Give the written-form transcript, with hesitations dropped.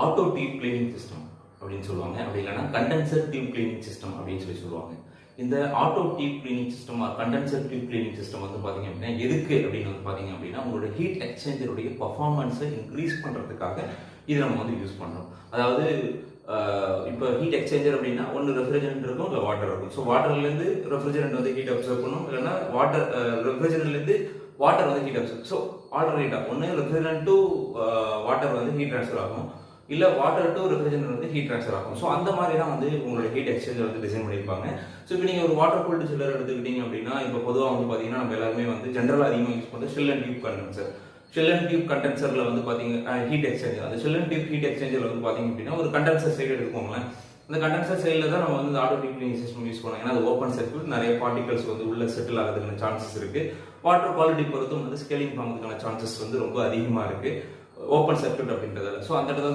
Auto tube cleaning system அப்படின்னு சொல்லுவாங்க. அப்படி இல்லைன்னா கண்டென்சர் டியூப் கிளீனிங் சிஸ்டம் அப்படின்னு சொல்லுவாங்க. இந்த auto tube cleaning system condenser tube cleaning system வந்து பார்த்தீங்க அப்படின்னா எதுக்கு அப்படின்னு வந்து பார்த்தீங்க அப்படின்னா உங்களோட ஹீட் எக்ஸ்சேஞ்சருடைய பர்ஃபார்மன்ஸை இன்க்ரீஸ் பண்ணுறதுக்காக இதை நம்ம வந்து யூஸ் பண்ணுறோம். அதாவது இப்போ ஹீட் எக்ஸ்சேஞ்சர் அப்படின்னா ஒன்று ரெஃப்ரிஜரண்ட் இருக்கும், இல்லை வாட்டர் இருக்கும். ஸோ வாட்டர்லேருந்து ரெஃப்ரிஜரண்ட் வந்து ஹீட் அப்சர்வ் பண்ணும், இல்லைன்னா ரெஃப்ரிஜரண்ட்லேருந்து வாட்டர் வந்து ஹீட் அப்சர்வ். ஸோ ஆல்டர்னேட்டாக ஒன்று ரெஃப்ரிஜரண்ட் டு வாட்டர் வந்து ஹீட் ட்ரான்ஸ்ஃபர் ஆகும், இல்லை வாட்டர் டு ரெஃப்ரிஜரண்ட் வந்து ஹீட் ட்ரான்ஸ்ஃபர் ஆகும். ஸோ அந்த மாதிரி தான் வந்து உங்களோட ஹீட் எக்ஸ்சேஞ்சர் வந்து டிசைன் பண்ணியிருப்பாங்க. ஸோ இப்போ நீங்கள் ஒரு வாட்டர் கூல்டு சில்லர் எடுத்துக்கிட்டீங்க அப்படின்னா இப்போ பொதுவாக வந்து பார்த்தீங்கன்னா நம்ம எல்லாருமே வந்து ஜென்ரலாக அதிகமாக யூஸ் பண்ணுறது shell and tube condenser. Shell and tube கண்டென்சரில் வந்து பார்த்தீங்க ஹீட் எக்ஸ்சேஞ்சர், அந்த shell and tube heat exchanger வந்து பார்த்தீங்க அப்படின்னா ஒரு கண்டென்சர் சைடு எடுத்துக்கோங்களேன். அந்த கண்டென்சர் சைடில் தான் நம்ம வந்து auto tube cleaning system use பண்ணோம். ஏன்னா அது ஓப்பன் சர்க்யூட், நிறைய பார்ட்டிகல்ஸ் வந்து உள்ள செட்டில் ஆகிறதுக்கான சான்சஸ் இருக்கு. வாட்டர் குவாலிட்டி பொறுத்தும் வந்து ஸ்கேலிங் பண்ணுறதுக்கான சான்சஸ் வந்து ரொம்ப அதிகமாக இருக்கு ஓப்பன் சர்க்யூட் அப்படின்றதால. ஸோ அந்த இடத்துல